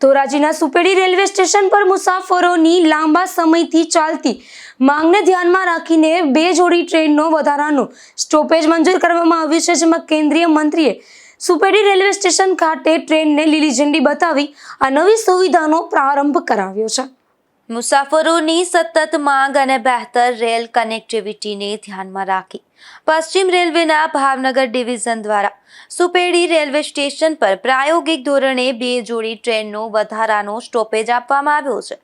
ધોરાજીના Supedi railway station પર મુસાફરોની લાંબા સમયથી ચાલતી માંગને ધ્યાનમાં રાખીને 2 જોડી ટ્રેનનો વધારાનો સ્ટોપેજ મંજૂર કરવામાં આવ્યું છે, જેમાં કેન્દ્રીય મંત્રીએ સુપેડી રેલવે સ્ટેશન ખાતે ટ્રેનને લીલી ઝંડી બતાવી આ નવી સુવિધાનો પ્રારંભ કરાવ્યો છે. મુસાફરોની સતત માંગ અને બહેતર રેલ કનેક્ટિવિટીને ધ્યાનમાં રાખી પશ્ચિમ રેલવેના ભાવનગર ડિવિઝન દ્વારા સુપેડી રેલવે સ્ટેશન પર પ્રાયોગિક ધોરણે 2 જોડી ટ્રેનનો વધારાનો સ્ટોપેજ આપવામાં આવ્યો છે,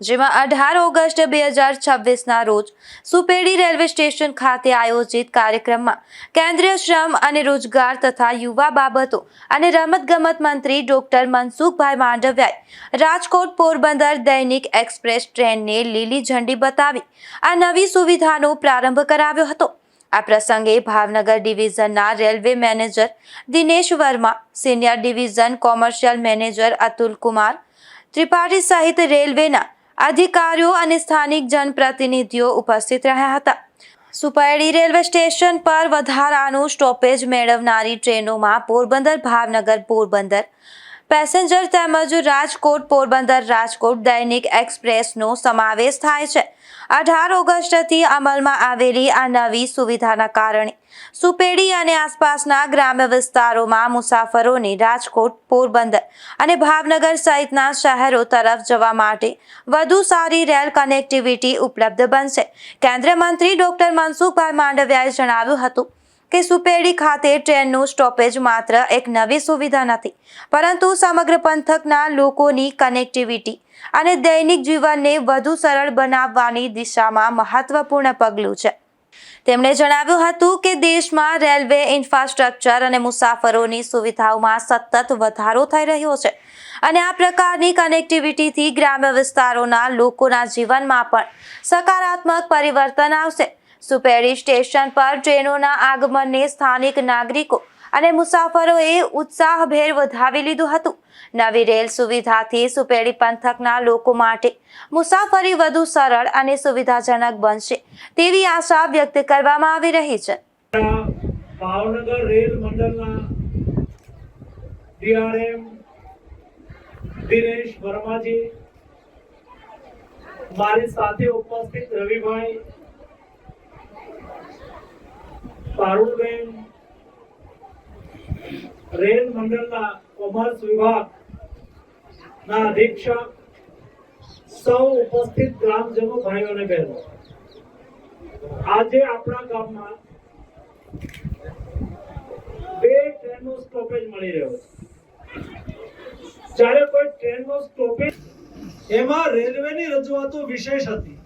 જેમાં 18 ઓગસ્ટ 2026ના રોજ સુપેડી રેલવે સ્ટેશન ખાતે આયોજિત કાર્યક્રમમાં કેન્દ્રીય શ્રમ અને રોજગાર તથા યુવા બાબતો અને રમતગમત મંત્રી ડોક્ટર મનસુખભાઈ માંડવિયાએ રાજકોટ પોરબંદર દૈનિક એક્સપ્રેસ ટ્રેનને લીલી ઝંડી બતાવી આ નવી સુવિધાનો પ્રારંભ કરાવ્યો હતો. આ પ્રસંગે ભાવનગર ડિવિઝનના railway manager Dinesh Varma, senior division commercial manager Atul Kumar Tripathi સહિત રેલવેના અધિકારીઓ અને સ્થાનિક જનપ્રતિનિધિઓ ઉપસ્થિત રહ્યા હતા. સુપેડી રેલવે સ્ટેશન પર વધારાનું સ્ટોપેજ મેળવનારી ટ્રેનોમાં પોરબંદર ભાવનગર પોરબંદર પેસેન્જર તેમજ રાજકોટ પોરબંદર રાજકોટ દૈનિક એક્સપ્રેસનો સમાવેશ થાય છે. 18 ઓગસ્ટથી અમલમાં આવેલી આ નવી સુવિધાના કારણે સુપેડી અને આસપાસના ગ્રામ્ય વિસ્તારોમાં મુસાફરોને રાજકોટ, પોરબંદર અને ભાવનગર સહિતના શહેરો તરફ જવા માટે વધુ સારી રેલ કનેક્ટિવિટી ઉપલબ્ધ બનશે. કેન્દ્રીય મંત્રી ડોક્ટર મનસુખભાઈ માંડવિયાએ જણાવ્યું હતું કે સુપેડી ખાતે ટ્રેનનું સ્ટોપેજ માત્ર એક નવી સુવિધા નથી, પરંતુ સમગ્ર પંથકના લોકોની કનેક્ટિવિટી અને દૈનિક જીવનને વધુ સરળ બનાવવાની દિશામાં મહત્વપૂર્ણ પગલું છે. તેમણે જણાવ્યું હતું કે દેશમાં રેલવે ઇન્ફ્રાસ્ટ્રક્ચર અને મુસાફરોની સુવિધાઓમાં સતત વધારો થઈ રહ્યો છે અને આ પ્રકારની કનેક્ટિવિટીથી ગ્રામ્ય વિસ્તારોના લોકોના જીવનમાં પણ સકારાત્મક પરિવર્તન આવશે. સુપેડી સ્ટેશન પર ટ્રેનોના આગમનને સ્થાનિક નાગરિકો અને મુસાફરોએ ઉત્સાહભેર વધાવી લીધું હતું. નવી રેલ સુવિધાથી સુપેડી પંથકના લોકો માટે મુસાફરી વધુ સરળ અને સુવિધાજનક બનશે તેવી આશા વ્યક્ત કરવામાં આવી રહી છે. ભાવનગર રેલ મંડળના ડીઆરએમ દિનેશ વર્માજી, મારી સાથે ઉપસ્થિત રવિભાઈ, પારુલબેન, રેલ મંડળના કોમર્સ વિભાગના અધિક્ષક, સૌ ઉપસ્થિત ગ્રામજનો, ભાઈઓ અને બહેનો, આજે આપણા ગામમાં 2 ટ્રેનનો સ્ટોપેજ મળી રહ્યો છે. જ્યારે કોઈ ટ્રેનનો સ્ટોપેજ, એમાં રેલવેની રજૂઆતો વિશેષ હતી.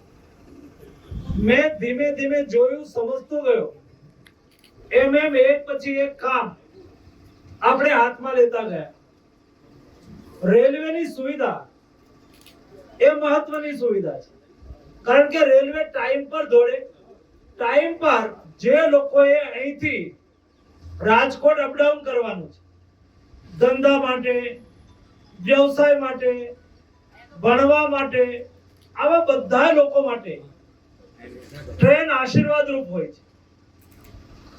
મેં ધીમે ધીમે જોયું, સમજતો ગયો. એમ એક પછી એક કામ આપણે હાથમાં લેતા ગયા. રેલવેની સુવિધા એ મહત્વની સુવિધા છે, કારણ કે રેલવે ટાઈમ પર દોડે. ટાઈમ પર જે લોકોએ અહીંથી રાજકોટ અપડાઉન કરવાનું છે, ધંધા માટે, વ્યવસાય માટે, ભણવા માટે, આવા બધા લોકો માટે ટ્રેન આશીર્વાદરૂપ હોય છે.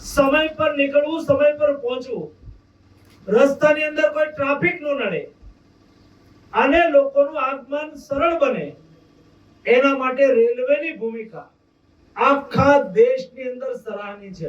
સમય પર નીકળવું, સમય પર પહોંચવું, રસ્તાની અંદર કોઈ ટ્રાફિક ન નડે અને લોકોનું આગમન સરળ બને, એના માટે રેલવેની ભૂમિકા આખા દેશની અંદર સરાહનીય છે.